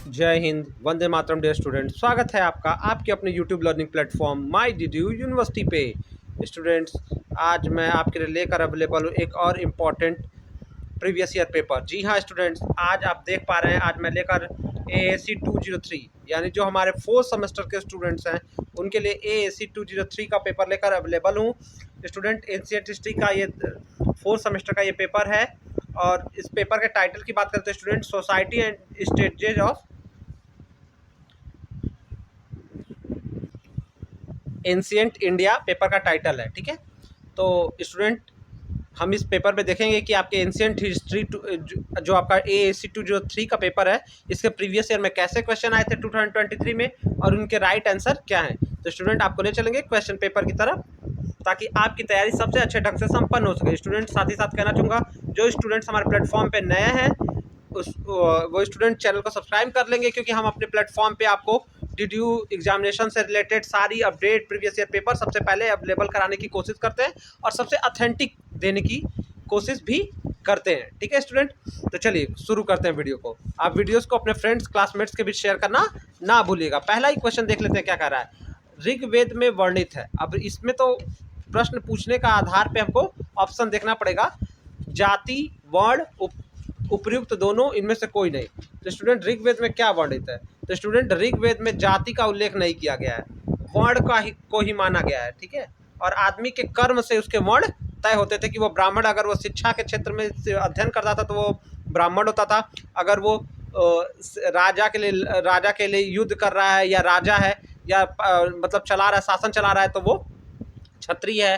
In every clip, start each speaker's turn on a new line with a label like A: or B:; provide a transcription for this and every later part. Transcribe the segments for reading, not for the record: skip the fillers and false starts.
A: जय Hind, Vande Mataram dear student. स्वागत है आपका आपके अपने यूट्यूब लर्निंग प्लेटफॉर्म माई डीडीयू यूनिवर्सिटी पे। स्टूडेंट्स, आज मैं आपके लिए लेकर अवेलेबल हूँ एक और इम्पॉर्टेंट प्रीवियस ईयर पेपर। जी हाँ स्टूडेंट्स, आज आप देख पा रहे हैं आज मैं लेकर AAC 203 यानी जो हमारे 4th सेमेस्टर के स्टूडेंट्स हैं उनके लिए AAC 203 का पेपर लेकर अवेलेबल हूँ। स्टूडेंट, एंशिएंट हिस्ट्री का ये 4th सेमेस्टर का ये पेपर है और इस पेपर के टाइटल की बात करते हैं student, society and stages of ancient India paper का टाइटल है। ठीक है, तो स्टूडेंट हम इस पेपर में देखेंगे कि आपके एंशिएंट हिस्ट्री जो आपका AAC 203 का पेपर है इसके प्रीवियस ईयर में कैसे क्वेश्चन आए थे 2023 में और उनके राइट आंसर क्या हैं। तो स्टूडेंट आपको ले चलेंगे क्वेश्चन पेपर की तरफ ताकि आपकी तैयारी सबसे अच्छे ढंग से संपन्न हो सके। स्टूडेंट, साथ ही साथ कहना चाहूँगा जो स्टूडेंट्स हमारे प्लेटफॉर्म पे नए हैं वो स्टूडेंट चैनल को सब्सक्राइब कर लेंगे, क्योंकि हम अपने प्लेटफॉर्म पे आपको डीडीयू एग्जामिनेशन से रिलेटेड सारी अपडेट प्रीवियस ईयर पेपर सबसे पहले अवेलेबल कराने की कोशिश करते हैं और सबसे ऑथेंटिक देने की कोशिश भी करते हैं। ठीक है स्टूडेंट, तो चलिए शुरू करते हैं वीडियो को। आप वीडियोस को अपने फ्रेंड्स क्लासमेट्स के बीच शेयर करना ना भूलिएगा। पहला ही क्वेश्चन देख लेते हैं क्या कह रहा है। ऋग्वेद में वर्णित है। अब इसमें तो प्रश्न पूछने का आधार पे हमको ऑप्शन देखना पड़ेगा, जाति वर्ण उपयुक्त दोनों, इनमें से कोई नहीं। तो स्टूडेंट ऋग्वेद में क्या वर्णित है? तो स्टूडेंट ऋग्वेद में जाति का उल्लेख नहीं किया गया है, वर्ण को ही माना गया है। ठीक है, और आदमी के कर्म से उसके वर्ण तय होते थे कि वो ब्राह्मण, अगर वो शिक्षा के क्षेत्र में अध्ययन करता था तो वो ब्राह्मण होता था। अगर वो राजा के लिए युद्ध कर रहा है या राजा है या मतलब चला रहा है, शासन चला रहा है, तो वो क्षत्रिय है।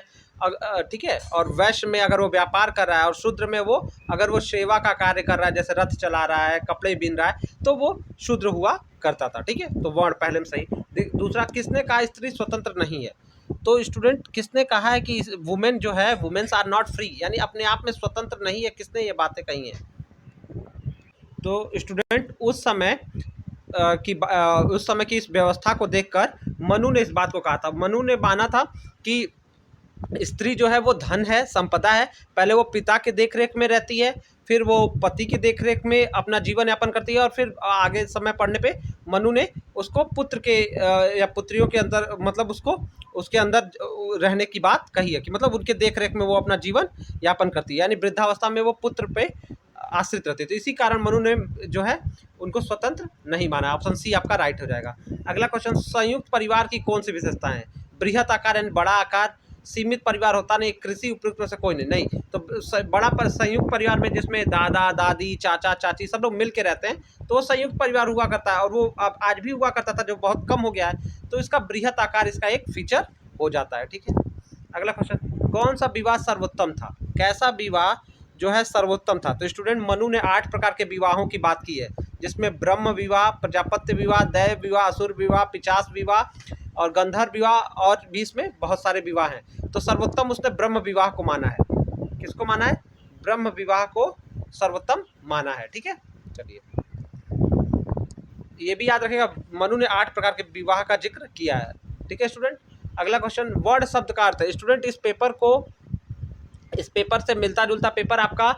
A: ठीक है, और वैश्य में अगर वो व्यापार कर रहा है और शूद्र में वो अगर वो सेवा का कार्य कर रहा है, जैसे रथ चला रहा है, कपड़े बीन रहा है, तो वो शूद्र हुआ करता था। ठीक है, तो वर्ण पहले में सही। दूसरा, किसने कहा स्त्री स्वतंत्र नहीं है? तो स्टूडेंट, किसने कहा है कि वुमेन जो है, वुमेन्स आर नॉट फ्री, यानी अपने आप में स्वतंत्र नहीं है? किसने ये बातें कही हैं? तो स्टूडेंट, उस समय की इस व्यवस्था को देखकर मनु ने इस बात को कहा था। मनु ने माना था कि स्त्री जो है वो धन है, संपदा है। पहले वो पिता के देखरेख में रहती है, फिर वो पति की देखरेख में अपना जीवन यापन करती है और फिर आगे समय पड़ने पे मनु ने उसको पुत्र के या पुत्रियों के अंदर, मतलब उसको उसके अंदर रहने की बात कही है कि मतलब उनके देखरेख में वो अपना जीवन यापन करती है, यानी वृद्धावस्था में वो पुत्र पे आश्रित रहती है। तो इसी कारण मनु ने जो है उनको स्वतंत्र नहीं माना। ऑप्शन सी आपका राइट हो जाएगा। अगला क्वेश्चन, संयुक्त परिवार की कौन सी विशेषताएं हैं? बृहत आकार यानी बड़ा आकार, सीमित परिवार होता नहीं, कृषि उपयुक्त में से कोई नहीं। तो संयुक्त परिवार में जिसमें दादा दादी चाचा चाची सब लोग मिल के रहते हैं तो वो संयुक्त परिवार हुआ करता है, और वो अब आज भी हुआ करता था, जो बहुत कम हो गया है। तो इसका बृहत आकार इसका एक फीचर हो जाता है। ठीक है, अगला क्वेश्चन, कौन सा विवाह सर्वोत्तम था? कैसा विवाह जो है सर्वोत्तम था? तो स्टूडेंट, मनु ने 8 प्रकार के विवाहों की बात की है, जिसमें ब्रह्म विवाह, प्रजापत्य विवाह, दैव विवाह, असुर विवाह, पिशाच विवाह और गंधर्व विवाह, और भी इसमें बहुत सारे विवाह हैं। तो सर्वोत्तम उसने ब्रह्म विवाह को माना है। किसको माना है? ब्रह्म विवाह को सर्वोत्तम माना है। ठीक है, चलिए ये भी याद रखिएगा, मनु ने 8 प्रकार के विवाह का जिक्र किया है। ठीक है स्टूडेंट, अगला क्वेश्चन, वर्ण शब्द का अर्थ है। स्टूडेंट, इस पेपर से मिलता जुलता पेपर आपका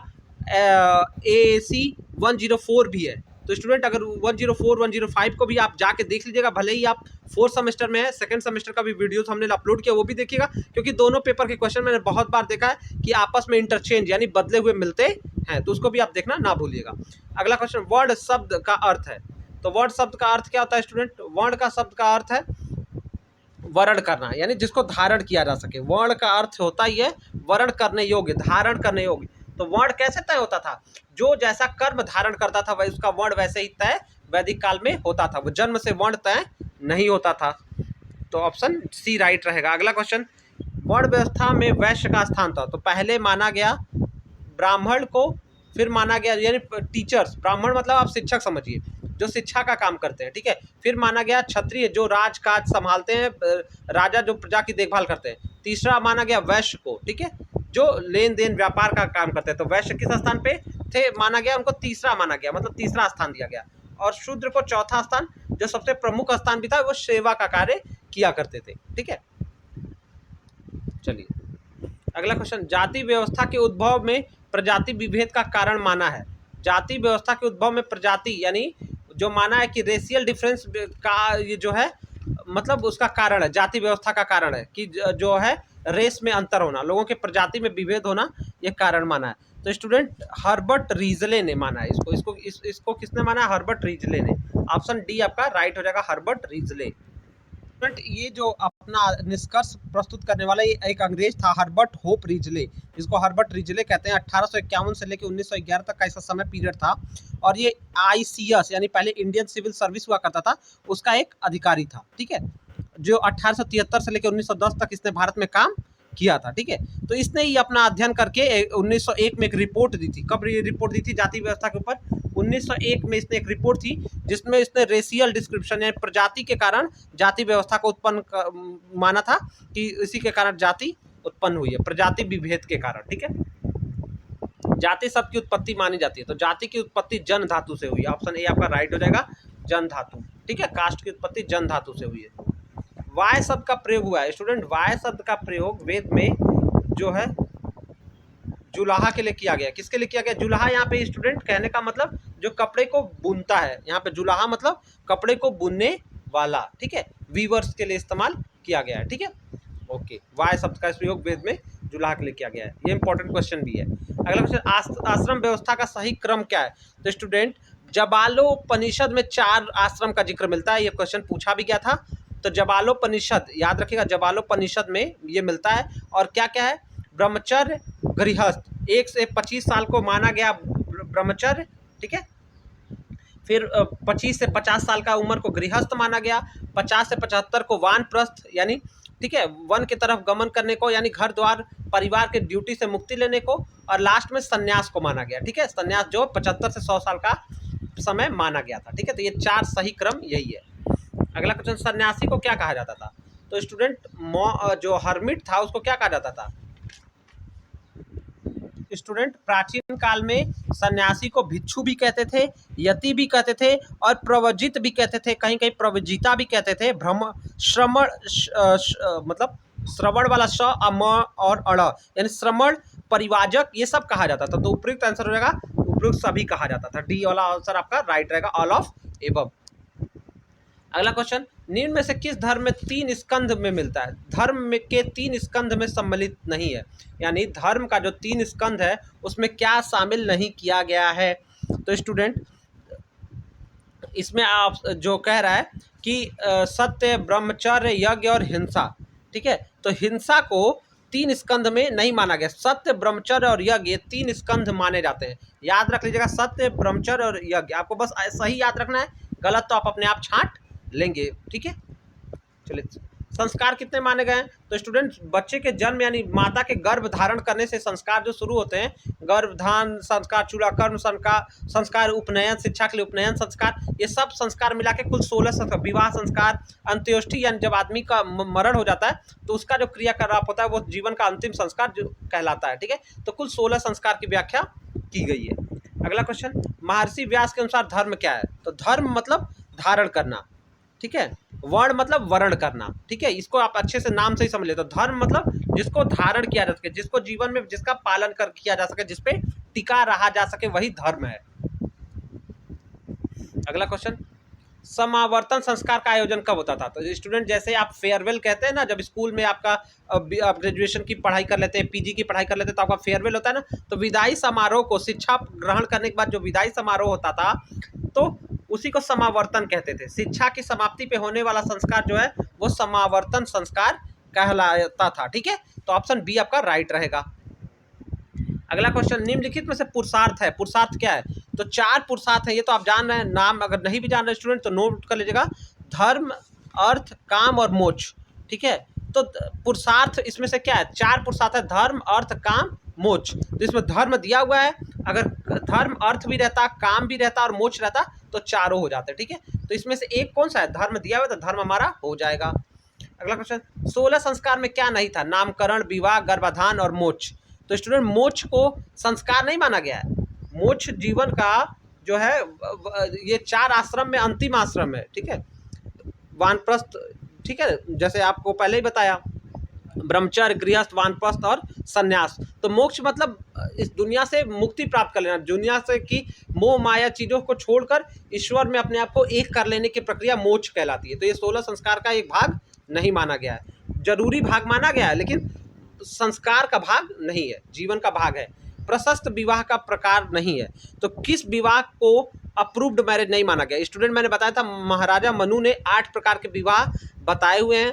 A: AAC 104 भी है। तो स्टूडेंट, अगर 104 105 को भी आप जाके देख लीजिएगा, भले ही आप 4th सेमेस्टर में है, 2nd सेमेस्टर का भी वीडियोस हमने अपलोड किया, वो भी देखिएगा, क्योंकि दोनों पेपर के क्वेश्चन मैंने बहुत बार देखा है कि आपस में इंटरचेंज यानी बदले हुए मिलते हैं, तो उसको भी आप देखना ना भूलिएगा। अगला क्वेश्चन, वर्ण शब्द का अर्थ है। तो वर्ण शब्द का अर्थ क्या होता है स्टूडेंट? वर्ण का शब्द का अर्थ है वर्ण करना, यानी जिसको धारण किया जा सके। वर्ण का अर्थ होता ही है वर्ण करने योग्य, धारण करने योग्य। तो वर्ण कैसे तय होता था? जो जैसा कर्म धारण करता था वही उसका वर्ण वैसे ही तय वैदिक काल में होता था, वो जन्म से वर्ण तय नहीं होता था। तो ऑप्शन सी राइट रहेगा। अगला क्वेश्चन, वर्ण व्यवस्था में वैश्य का स्थान था। तो पहले माना गया ब्राह्मण को, फिर माना गया यानी टीचर्स, ब्राह्मण मतलब आप शिक्षक समझिए, जो शिक्षा का काम करते हैं। ठीक है, फिर माना गया क्षत्रिय, जो राजकाज संभालते हैं, राजा जो प्रजा की देखभाल करते हैं। तीसरा माना गया वैश्य को, ठीक है, जो लेन देन व्यापार का काम करते हैं। तो वैश्य किस स्थान पे थे माना गया? उनको तीसरा माना गया, मतलब तीसरा स्थान दिया गया। और शूद्र को चौथा स्थान, जो सबसे प्रमुख स्थान भी था, वो सेवा का कार्य किया करते थे। ठीक है, चलिए अगला क्वेश्चन, जाति व्यवस्था के उद्भव में प्रजाति विभेद का कारण माना है। जाति व्यवस्था के उद्भव में प्रजाति यानी जो माना है कि रेशियल डिफरेंस का ये जो है मतलब उसका कारण है, जाति व्यवस्था का कारण है कि जो है रेस में अंतर होना, लोगों के प्रजाति में विभेद होना, ये कारण माना है। तो स्टूडेंट हर्बर्ट रीजले ने माना है इसको किसने माना है? हर्बर्ट रीजले ने। ऑप्शन डी आपका राइट हो जाएगा, हर्बर्ट रीजले। ये जो अपना निष्कर्ष प्रस्तुत करने वाला ये एक अंग्रेज था, हर्बर्ट होप रिजले, जिसको हर्बर्ट रिजले कहते हैं। 1851 से लेकर 1911 तक का ऐसा समय पीरियड था और ये ICS यानी पहले इंडियन सिविल सर्विस हुआ करता था, उसका एक अधिकारी था। ठीक है, जो 1873 से लेकर 1910 तक इसने भारत में काम किया था। ठीक है, तो इसने ही अपना अध्ययन करके 1901 में एक रिपोर्ट दी थी। कब ये रिपोर्ट दी थी जाति व्यवस्था के ऊपर? 1901 में इसने एक रिपोर्ट थी जिसमें इसने रेशियल डिस्क्रिप्शन यानी प्रजाति के कारण जाति व्यवस्था को उत्पन्न माना था कि इसी के कारण जाति उत्पन्न हुई है, प्रजाति विभेद के कारण। ठीक है, जाति शब्द की उत्पत्ति मानी जाती है, तो जाति की उत्पत्ति जन धातु से हुई है। ऑप्शन ए आपका राइट हो जाएगा, जन धातु। ठीक है, कास्ट की उत्पत्ति जन धातु से हुई है। वाय शब्द का प्रयोग हुआ है स्टूडेंट, वाय शब्द का प्रयोग वेद में जो है जुलाहा के लिए किया गया। किसके लिए किया गया? जुलाहा यहाँ पे स्टूडेंट कहने का मतलब जो कपड़े को बुनता है, यहाँ पे जुलाहा मतलब कपड़े को बुनने वाला। ठीक है, वीवर्स के लिए इस्तेमाल किया गया है। ठीक है, ओके, वाय शब्द का प्रयोग वेद में जुलाहा के लिए किया गया है। ये इंपॉर्टेंट क्वेश्चन भी है। अगला क्वेश्चन, आश्रम व्यवस्था का सही क्रम क्या है? तो स्टूडेंट जबालोपनिषद में 4 आश्रम का जिक्र मिलता है। ये क्वेश्चन पूछा भी गया था। तो जबालोपनिषद याद रखिएगा, जबालोपनिषद में ये मिलता है। और क्या क्या है? ब्रह्मचर्य, गृहस्थ, 1 से 25 साल को माना गया ब्रह्मचर्य। ठीक है, फिर 25 से 50 साल का उम्र को गृहस्थ माना गया, 50 से 75 को वानप्रस्थ यानी ठीक है वन की तरफ गमन करने को यानी घर द्वार परिवार के ड्यूटी से मुक्ति लेने को, और लास्ट में सन्यास को माना गया। ठीक है, सन्यास जो 75 से 100 साल का समय माना गया था। ठीक है, तो ये 4 सही क्रम यही है। अगला क्वेश्चन, सन्यासी को क्या कहा जाता था? तो स्टूडेंट जो हर्मिट था उसको क्या कहा जाता था? स्टूडेंट प्राचीन काल में सन्यासी को भिक्षु भी कहते थे, यति भी कहते थे और प्रवजित भी कहते थे, कहीं कहीं प्रवजिता भी कहते थे। भ्रम श्रमण मतलब श्रवण वाला श, अम और अड़ यानी श्रमण, परिवाजक, ये सब कहा जाता था। तो उपयुक्त आंसर हो जाएगा उपयुक्त सभी कहा जाता था। डी वाला आंसर आपका राइट रहेगा, ऑल ऑफ एबव। अगला क्वेश्चन, निम्न में से किस धर्म में 3 स्कंध में मिलता है? धर्म में के 3 स्कंध में सम्मिलित नहीं है, यानी धर्म का जो 3 स्कंध है उसमें क्या शामिल नहीं किया गया है? तो स्टूडेंट इसमें आप जो कह रहा है कि सत्य, ब्रह्मचर्य, यज्ञ और हिंसा। ठीक है, तो हिंसा को 3 स्कंध में नहीं माना गया। सत्य, ब्रह्मचर्य और यज्ञ, ये 3 स्कंध माने जाते हैं। याद रख लीजिएगा, सत्य, ब्रह्मचर्य और यज्ञ। आपको बस सही याद रखना है, गलत तो आप अपने आप छांट लेंगे। ठीक है, चलिए, संस्कार कितने माने गए हैं? तो स्टूडेंट बच्चे के जन्म यानी माता के गर्भ धारण करने से संस्कार जो शुरू होते हैं, गर्भधान संस्कार, चूड़ाकर्म संस्कार, उपनयन, शिक्षा के लिए उपनयन संस्कार, ये सब संस्कार मिला के कुल 16 संस्कार। विवाह संस्कार, अंत्योष्टि यानी जब आदमी का मरण हो जाता है तो उसका जो क्रियाकलाप होता है वो जीवन का अंतिम संस्कार जो कहलाता है। ठीक है, तो कुल 16 संस्कार की व्याख्या की गई है। अगला क्वेश्चन, महर्षि व्यास के अनुसार धर्म क्या है? तो धर्म मतलब धारण करना। ठीक है, वर्ण मतलब वर्ण करना। ठीक है, इसको आप अच्छे से नाम से ही समझ ले। तो धर्म मतलब जिसको धारण किया जा सके, जिसको जीवन में जिसका पालन कर किया जा सके, जिसपे टिका रहा जा सके, वही धर्म है। अगला क्वेश्चन, समावर्तन संस्कार का आयोजन कब होता था? तो स्टूडेंट जैसे आप फेयरवेल कहते हैं ना, जब स्कूल में आपका ग्रेजुएशन की पढ़ाई कर लेते हैं, पीजी की पढ़ाई कर लेते हैं, तो आपका फेयरवेल होता है ना। तो विदाई समारोह को, शिक्षा ग्रहण करने के बाद जो विदाई समारोह होता था तो उसी को समावर्तन कहते थे। शिक्षा की समाप्ति पे होने वाला संस्कार जो है वो समावर्तन संस्कार कहलाता था। ठीक है, तो ऑप्शन बी आपका राइट रहेगा। अगला क्वेश्चन, निम्नलिखित में से पुरुषार्थ है, पुरुषार्थ क्या है? तो 4 पुरुषार्थ है, ये तो आप जान रहे हैं। नाम अगर नहीं भी जान रहे स्टूडेंट तो नोट कर लीजिएगा, धर्म, अर्थ, काम और मोक्ष। ठीक है, तो पुरुषार्थ इसमें से क्या है? 4 पुरुषार्थ है, धर्म, अर्थ, काम, मोक्ष। तो इसमें धर्म दिया हुआ है, अगर धर्म अर्थ भी रहता, काम भी रहता और मोक्ष रहता तो चारों हो जाते। ठीक है, तो इसमें से एक कौन सा है? धर्म दिया हुआ, तो धर्म हमारा हो जाएगा। अगला क्वेश्चन, 16 संस्कार में क्या नहीं था? नामकरण, विवाह, गर्भाधान और मोक्ष। तो स्टूडेंट मोक्ष को संस्कार नहीं माना गया है। मोक्ष जीवन का जो है ये 4 आश्रम में अंतिम आश्रम है। ठीक है, वानप्रस्थ, ठीक है, जैसे आपको पहले ही बताया। ब्रह्मचर्य, गृहस्थ, वानप्रस्थ और सन्यास। तो मोक्ष मतलब इस दुनिया से मुक्ति प्राप्त कर लेना, दुनिया से की मोह माया चीज़ों को छोड़कर ईश्वर में अपने आप को एक कर लेने की प्रक्रिया मोक्ष कहलाती है। तो ये 16 संस्कार का एक भाग नहीं माना गया है, जरूरी भाग माना गया है लेकिन संस्कार का भाग नहीं है, जीवन का भाग है। प्रशस्त विवाह का प्रकार नहीं है, तो किस विवाह को अप्रूव्ड मैरिज नहीं माना गया? स्टूडेंट, मैंने बताया था महाराजा मनु ने 8 प्रकार के विवाह बताए हुए हैं,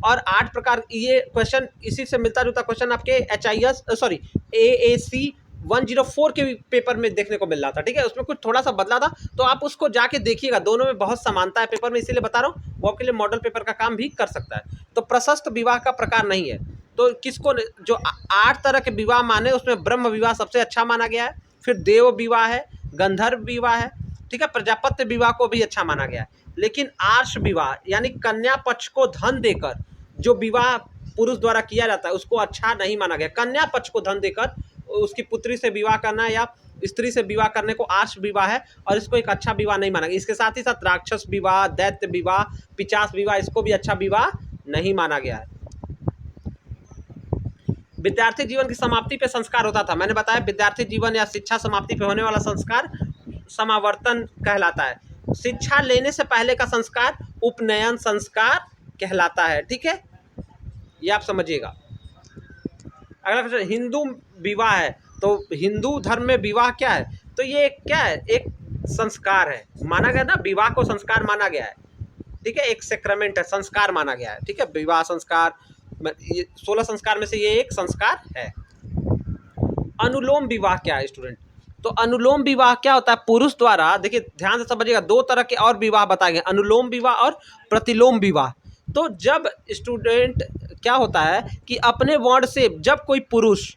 A: और 8 प्रकार, ये क्वेश्चन इसी से मिलता जुलता क्वेश्चन आपके HIS सॉरी AAC 104 के पेपर में देखने को मिल रहा था, ठीक है। उसमें कुछ थोड़ा सा बदला था, तो आप उसको जाके देखिएगा, दोनों में बहुत समानता है पेपर में, इसीलिए बता रहा हूँ, वो आपके लिए मॉडल पेपर का काम भी कर सकता है। तो प्रशस्त विवाह का प्रकार नहीं है, तो किसको, जो 8 तरह के विवाह माने उसमें ब्रह्म विवाह सबसे अच्छा माना गया है, फिर देव विवाह है, गंधर्व विवाह है, ठीक है, प्रजापत्य विवाह को भी अच्छा माना गया है। लेकिन आर्ष विवाह यानी कन्या पक्ष को धन देकर जो विवाह पुरुष द्वारा किया जाता है उसको अच्छा नहीं माना गया। कन्या पक्ष को धन देकर उसकी पुत्री से विवाह करना या स्त्री से विवाह करने को आर्ष विवाह है, और इसको एक अच्छा विवाह नहीं माना गया। इसके साथ ही साथ राक्षस विवाह, दैत्य विवाह, पिशाच विवाह, इसको भी अच्छा विवाह नहीं माना गया है। विद्यार्थी जीवन की समाप्ति पे संस्कार होता था, मैंने बताया विद्यार्थी जीवन या शिक्षा समाप्ति पे होने वाला संस्कार समावर्तन कहलाता है। शिक्षा लेने से पहले का संस्कार उपनयन संस्कार कहलाता है, ठीक है, ये आप समझिएगा। अगला क्वेश्चन, हिंदू विवाह है, तो हिंदू धर्म में विवाह क्या है? तो ये क्या है? एक संस्कार है, माना गया ना, विवाह को संस्कार माना गया है, ठीक है, एक सेक्रेमेंट है, संस्कार माना गया है, ठीक है, विवाह संस्कार, ये 16 संस्कार में से ये एक संस्कार है। अनुलोम विवाह क्या है स्टूडेंट? तो अनुलोम विवाह क्या होता है? पुरुष द्वारा, देखिए ध्यान से समझिएगा, 2 तरह के और विवाह बताए गए, अनुलोम विवाह और प्रतिलोम विवाह। तो जब स्टूडेंट क्या होता है कि अपने वर्ण से, जब कोई पुरुष,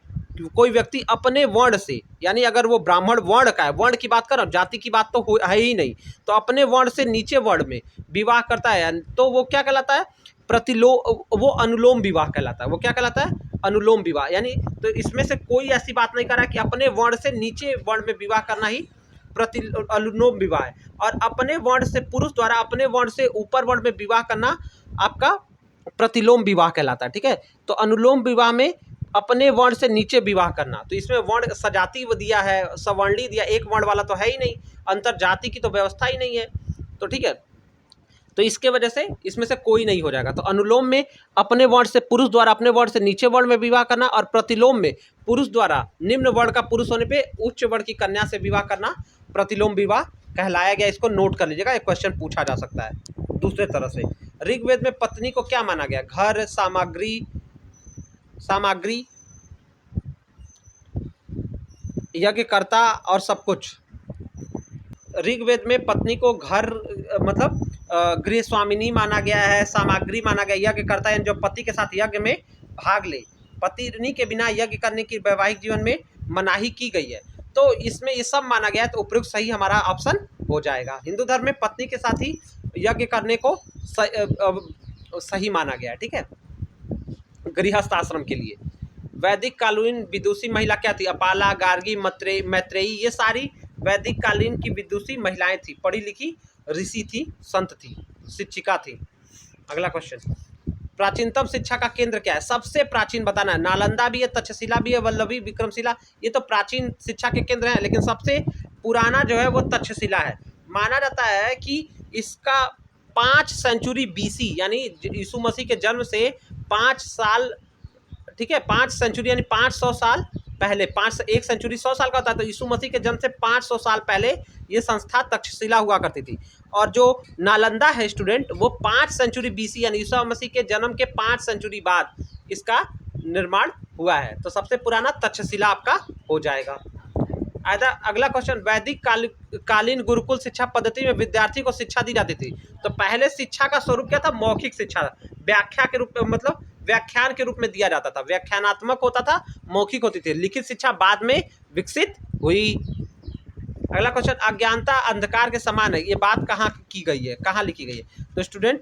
A: कोई व्यक्ति अपने वर्ण से, यानी अगर वो ब्राह्मण वर्ण का है, वर्ण की बात कर रहा हूँ, जाति की बात तो है ही नहीं, तो अपने वर्ण से नीचे वर्ण में विवाह करता है, तो वो क्या कहलाता है? वो अनुलोम विवाह कहलाता है। वो क्या कहलाता है? अनुलोम विवाह। यानी तो इसमें से कोई ऐसी बात नहीं कर रहा है कि अपने वर्ण से नीचे वर्ण में विवाह करना ही अनुलोम विवाह है, और अपने वर्ण से, पुरुष द्वारा अपने वर्ण से ऊपर वर्ण में विवाह करना आपका प्रतिलोम विवाह कहलाता है, ठीक है। तो अनुलोम विवाह में अपने वर्ण से नीचे विवाह करना, तो इसमें वर्ण सजाति दिया है, सवर्णी दिया, एक वर्ण वाला तो है ही नहीं, अंतर जाति की तो व्यवस्था ही नहीं है, तो ठीक है, तो इसके वजह से इसमें से कोई नहीं हो जाएगा। तो अनुलोम में अपने वर्ण से, पुरुष द्वारा अपने वर्ण से नीचे वर्ण में विवाह करना, और प्रतिलोम में पुरुष द्वारा निम्न वर्ण का पुरुष होने पे उच्च वर्ण की कन्या से विवाह करना प्रतिलोम विवाह कहलाया गया। इसको नोट कर लीजिएगा, एक क्वेश्चन पूछा जा सकता है दूसरे तरह से। ऋग्वेद में पत्नी को क्या माना गया? घर, सामग्री, यज्ञकर्ता और सब कुछ। ऋग्वेद में पत्नी को घर मतलब गृह स्वामिनी माना गया है, सामग्री माना गया, यज्ञकर्ता यानी जो पति के साथ यज्ञ में भाग ले, पत्नी के बिना यज्ञ करने की वैवाहिक जीवन में मनाही की गई है। तो इसमें ये सब माना गया है, तो उपयुक्त सही हमारा ऑप्शन हो जाएगा। हिंदू धर्म में पत्नी के साथ ही यज्ञ करने को सही माना गया है, ठीक है, गृहस्थ आश्रम के लिए। वैदिक कालीन विदुषी महिला क्या थी? अपाला, गार्गी, मैत्रेयी, ये सारी वैदिक कालीन की विदुषी महिलाएं थी, पढ़ी लिखी ऋषि थी, संत थी, शिक्षिका थी। अगला क्वेश्चन, प्राचीनतम शिक्षा का केंद्र क्या है? सबसे प्राचीन बताना है। नालंदा भी है, तक्षशिला भी है, वल्लभी, विक्रमशिला, ये तो प्राचीन शिक्षा के केंद्र हैं, लेकिन सबसे पुराना जो है वो तक्षशिला है। माना जाता है कि इसका 5 सेंचुरी BC यानी यीशु मसीह के जन्म से 5 साल, ठीक है, 5 सेंचुरी यानी 500 साल पहले, 1 सेंचुरी 100 साल का होता है, तो यीशु मसीह के जन्म से 500 साल पहले ये संस्था तक्षशिला हुआ करती थी। और जो नालंदा है स्टूडेंट, वो 5 सेंचुरी BC यानी यीशु मसीह के जन्म के 5 सेंचुरी बाद इसका निर्माण हुआ है। तो सबसे पुराना तक्षशिला आपका हो जाएगा। अगला क्वेश्चन, वैदिक कालीन गुरुकुल शिक्षा पद्धति में विद्यार्थी को शिक्षा दी जाती थी। तो पहले शिक्षा का स्वरूप क्या था? मौखिक शिक्षा, व्याख्या के रूप में, मतलब व्याख्यान के रूप में दिया जाता था, व्याख्यानात्मक होता था, मौखिक होती थी। लिखित शिक्षा बाद में विकसित हुई। अगला क्वेश्चन, अज्ञानता अंधकार के समान है, ये बात कहाँ की गई है, कहाँ लिखी गई है? तो स्टूडेंट,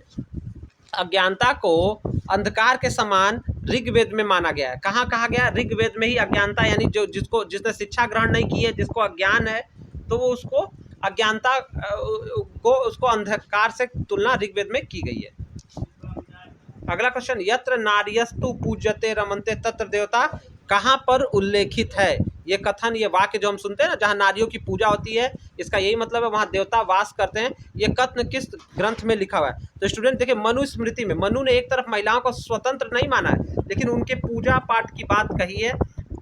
A: अज्ञानता को अंधकार के समान ऋग्वेद में माना गया है। कहाँ कहा गया? ऋग्वेद में ही अज्ञानता, यानी जिसने शिक्षा ग्रहण नहीं की है, जिसको अज्ञान है, तो वो उसको अज्ञानता को, उसको अंधकार से तुलना ऋग्वेद में की गई है। अगला क्वेश्चन, यत्र नार्यस्तु पूज्यते रमन्ते तत्र देवता कहाँ पर उल्लेखित है? ये कथन, ये वाक्य जो हम सुनते हैं ना, जहाँ नारियों की पूजा होती है, इसका यही मतलब है वहाँ देवता वास करते हैं। ये कथन किस ग्रंथ में लिखा हुआ है? तो स्टूडेंट देखिए, मनुस्मृति में। मनु ने एक तरफ महिलाओं को स्वतंत्र नहीं माना है, लेकिन उनके पूजा पाठ की बात कही है,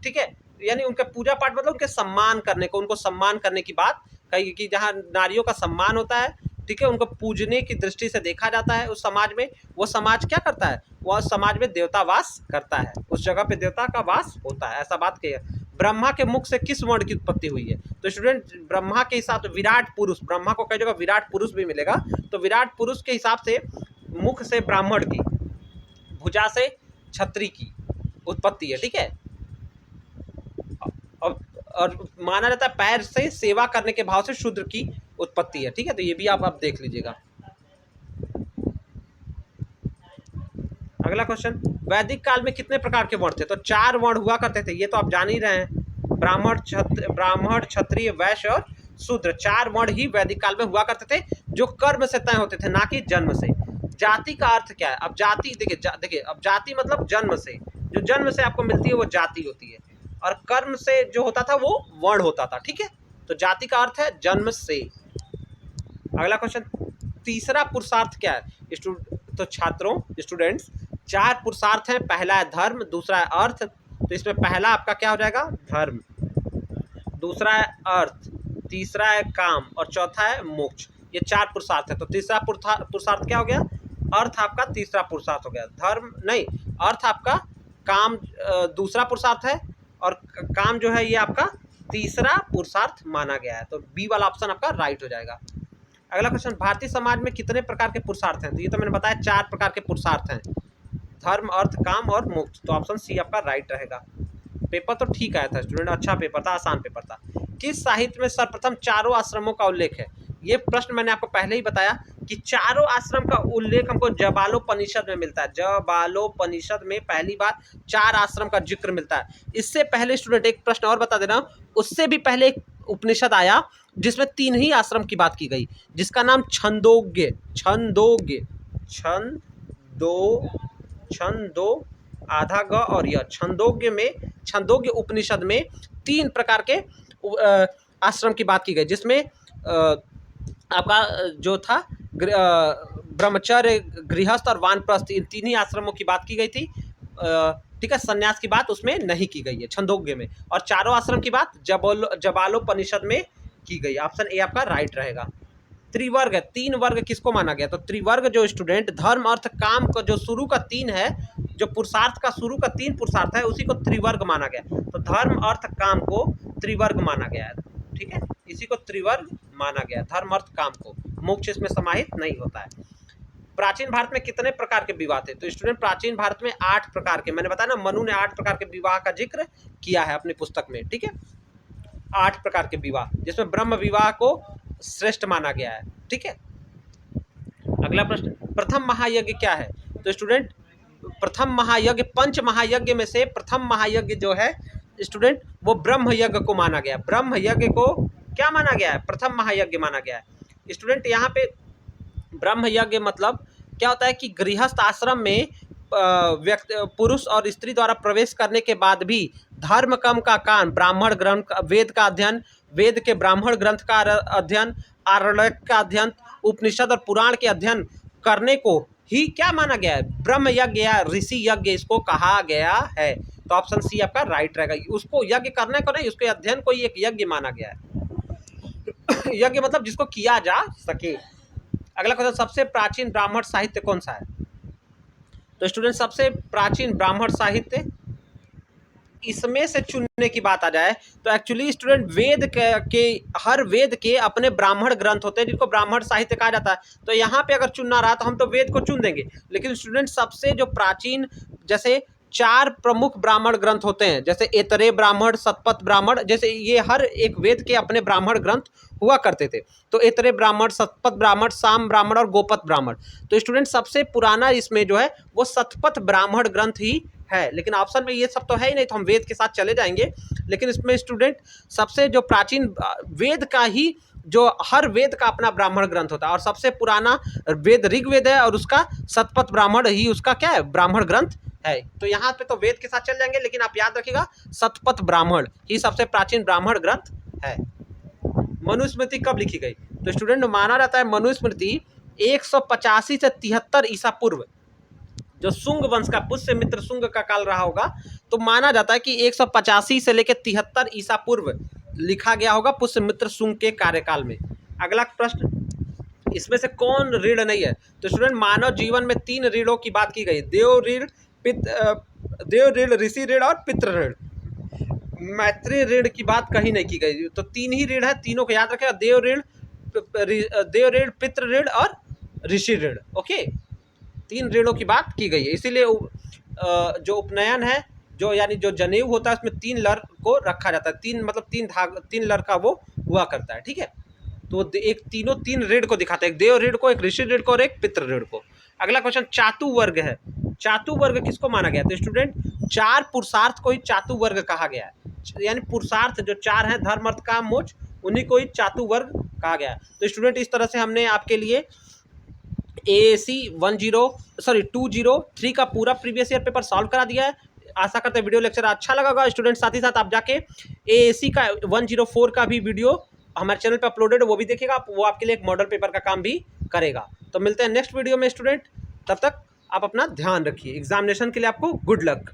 A: ठीक है, यानी उनके पूजा पाठ मतलब उनके सम्मान करने को, उनको सम्मान करने की बात कही कि जहाँ नारियों का सम्मान होता है, ठीक है, उनको पूजने की दृष्टि से देखा जाता है उस समाज में, वो समाज क्या करता है, वह समाज में देवता वास करता है, उस जगह पे देवता का वास होता है, ऐसा बात कही है। ब्रह्मा के मुख से किस वर्ण की उत्पत्ति हुई है? तो स्टूडेंट ब्रह्मा के हिसाब से विराट पुरुष, ब्रह्मा को कई जगह विराट पुरुष भी मिलेगा, तो विराट पुरुष के हिसाब से मुख से ब्राह्मण की, भुजा से क्षत्रिय की उत्पत्ति है, ठीक है। और माना जाता है पैर से सेवा करने के भाव से शूद्र की उत्पत्ति है, ठीक है। तो ये भी आप देख लीजिएगा। अगला क्वेश्चन, वैदिक काल में कितने प्रकार के वर्ण थे? तो 4 वर्ण हुआ करते थे, ये तो आप जान ही रहे हैं, ब्राह्मण, क्षत्रिय, वैश्य और शूद्र। 4 वर्ण ही वैदिक काल में हुआ करते थे, जो कर्म से तय होते थे, ना कि जन्म से। जाति का अर्थ क्या है? अब जाति देखिए, अब जाति मतलब जन्म से, जो जन्म से आपको मिलती है वो जाति होती है, और कर्म से जो होता था वो वर्ण होता था, ठीक है। तो जाति का अर्थ है जन्म से। अगला क्वेश्चन, तीसरा पुरुषार्थ क्या है? तो छात्रों, स्टूडेंट्स, 4 पुरुषार्थ हैं। पहला है धर्म, दूसरा है अर्थ, तो इसमें पहला आपका क्या हो जाएगा? धर्म, दूसरा है अर्थ, तीसरा है काम और चौथा है मोक्ष। ये 4 पुरुषार्थ है। तो तीसरा पुरुषार्थ क्या हो गया? अर्थ आपका तीसरा पुरुषार्थ हो गया। धर्म नहीं, अर्थ आपका काम दूसरा पुरुषार्थ है, और काम जो है ये आपका तीसरा पुरुषार्थ माना गया है। तो बी वाला ऑप्शन आपका राइट हो जाएगा। अगला क्वेश्चन, भारतीय समाज में कितने प्रकार के पुरुषार्थ हैं? तो ये तो मैंने बताया 4 प्रकार के पुरुषार्थ हैं, धर्म, अर्थ, काम और मोक्ष। तो ऑप्शन सी आपका राइट रहेगा। पेपर तो ठीक आया था स्टूडेंट, अच्छा पेपर था, आसान पेपर था। किस साहित्य में सर्वप्रथम 4 आश्रमों का उल्लेख है? ये प्रश्न मैंने आपको पहले ही बताया कि 4 आश्रम का उल्लेख हमको जबालोपनिषद में मिलता है। जबालोपनिषद में पहली बार 4 आश्रम का जिक्र मिलता है। इससे पहले स्टूडेंट एक प्रश्न और बता देना, उससे भी पहले एक उपनिषद आया जिसमें 3 ही आश्रम की बात की गई, जिसका नाम छंदोग्य, छंदो आधा ग और यह, छंदोग्य उपनिषद में 3 प्रकार के आश्रम की बात की गई, जिसमें आपका जो था ब्रह्मचर्य, गृहस्थ और वानप्रस्थ, इन 3 ही आश्रमों की बात की गई थी, ठीक है। संन्यास की बात उसमें नहीं की गई है छंदोग्य में, और 4 आश्रम की बात जबालोपनिषद में की गई। ऑप्शन ए आपका राइट रहेगा। त्रिवर्ग है, 3 वर्ग किसको माना गया? तो त्रिवर्ग जो स्टूडेंट धर्म, अर्थ, काम का जो शुरू का 3 है, जो पुरुषार्थ का शुरू का 3 पुरुषार्थ है, उसी को त्रिवर्ग माना गया। तो धर्म, अर्थ, काम को त्रिवर्ग माना गया है, ठीक है, इसी को त्रिवर्ग माना गया, धर्म, अर्थ, काम को। मोक्ष इसमें समाहित नहीं होता है। प्राचीन भारत में कितने प्रकार के विवाह थे? तो स्टूडेंट प्राचीन भारत में 8 प्रकार के, मैंने बताया ना, मनु ने 8 प्रकार के विवाह का जिक्र किया है अपनी पुस्तक में, ठीक है। 8 प्रकार के विवाह, जिसमें ब्रह्म विवाह को श्रेष्ठ माना गया है, ठीक है। अगला प्रश्न, प्रथम महायज्ञ क्या है? तो स्टूडेंट प्रथम महायज्ञ, 5 महायज्ञ में से प्रथम महायज्ञ जो है स्टूडेंट, वो ब्रह्म यज्ञ को माना गया। ब्रह्म यज्ञ को क्या माना गया है? प्रथम महायज्ञ माना गया है। स्टूडेंट यहाँ पे ब्रह्म यज्ञ मतलब क्या होता है कि गृहस्थ आश्रम में पुरुष और स्त्री द्वारा प्रवेश करने के बाद भी धर्म कर्म का काम, ब्राह्मण ग्रंथ, वेद का अध्ययन, वेद के ब्राह्मण ग्रंथ का अध्ययन, आरण्यक का अध्ययन, उपनिषद और पुराण के अध्ययन करने को ही क्या माना गया है? ब्रह्म यज्ञ या ऋषि यज्ञ इसको कहा गया है। तो ऑप्शन सी आपका राइट रहेगा। उसको यज्ञ करने को नहीं, उसके अध्ययन को ही एक यज्ञ माना गया है। यज्ञ मतलब जिसको किया जा सके। अगला क्वेश्चन, सबसे प्राचीन ब्राह्मण साहित्य कौन सा है? तो स्टूडेंट सबसे प्राचीन ब्राह्मण साहित्य, इसमें से चुनने की बात आ जाए तो एक्चुअली स्टूडेंट वेद के हर वेद के अपने ब्राह्मण ग्रंथ होते हैं, जिनको ब्राह्मण साहित्य कहा जाता है। तो यहाँ पे अगर चुनना रहा तो हम तो वेद को चुन देंगे, लेकिन स्टूडेंट सबसे जो प्राचीन, जैसे 4 प्रमुख ब्राह्मण ग्रंथ होते हैं, जैसे ऐतरेय ब्राह्मण, शतपथ ब्राह्मण, जैसे ये हर एक वेद के अपने ब्राह्मण ग्रंथ हुआ करते थे। तो ऐतरेय ब्राह्मण, शतपथ ब्राह्मण, साम ब्राह्मण और गोपथ ब्राह्मण। तो स्टूडेंट सबसे पुराना इसमें जो है वो शतपथ ब्राह्मण ग्रंथ ही है, लेकिन ऑप्शन में ये सब तो है ही नहीं, तो हम वेद के साथ चले जाएंगे। लेकिन इसमें स्टूडेंट सबसे जो प्राचीन वेद का ही जो हर वेद का अपना ब्राह्मण ग्रंथ होता है, और सबसे पुराना वेद ऋग्वेद है, और उसका शतपथ ब्राह्मण ही उसका क्या है, ब्राह्मण ग्रंथ है। तो यहाँ पे तो वेद के साथ चल जाएंगे, लेकिन आप याद रखिएगा शतपथ ब्राह्मण ही सबसे प्राचीन ब्राह्मण ग्रंथ है। मनुस्मृति कब लिखी गई? तो स्टूडेंट माना जाता है मनुस्मृति 185 से 73 ईसा पूर्व, जो शुंग वंश का पुष्यमित्र शुंग का काल रहा होगा, तो माना जाता है कि 185 से लेकर 73 ईसा पूर्व लिखा गया होगा पुष्यमित्र शुंग के कार्यकाल में। अगला प्रश्न, इसमें से कौन ऋण नहीं है? तो स्टूडेंट मानव जीवन में 3 ऋणों की बात की गई, देव ऋण, ऋषि ऋण और पितृ ऋण। मैत्रेय ऋण की बात कहीं नहीं की गई। तो 3 ही ऋण है, तीनों को याद रखेगा, देव ऋण, पितृ ऋण और ऋषि ऋण। ओके, 3 ऋणों की बात की गई है, इसीलिए जो उपनयन है, जो यानी जो जनेऊ होता है, उसमें 3 लर को रखा जाता है, 3 मतलब 3 लर का वो हुआ करता है, ठीक है। तो एक तीनों 3 ऋण को दिखाते हैं, एक देव ऋण को, एक ऋषि ऋण को और एक पितृ ऋण को। अगला क्वेश्चन, चातु वर्ग है। चातु वर्ग किसको माना गया? तो स्टूडेंट 4 पुरुषार्थ को ही चातु वर्ग कहा गया है, यानी पुरुषार्थ जो 4 हैं, धर्म अर्थ काम मोक्ष, उन्हीं को ही चातु वर्ग कहा गया है। तो स्टूडेंट इस तरह से हमने आपके लिए AAC 2003 का पूरा प्रीवियस ईयर पेपर सॉल्व करा दिया है। आशा करते हैं वीडियो लेक्चर अच्छा लगा होगा स्टूडेंट। साथ ही साथ आप जाके AAC का 104 का भी वीडियो हमारे चैनल पे अपलोडेड, वो भी देखिएगा, वो आपके लिए एक मॉडल पेपर का काम भी करेगा। तो मिलते हैं नेक्स्ट वीडियो में स्टूडेंट, तब तक आप अपना ध्यान रखिए। एग्जामिनेशन के लिए आपको गुड लक।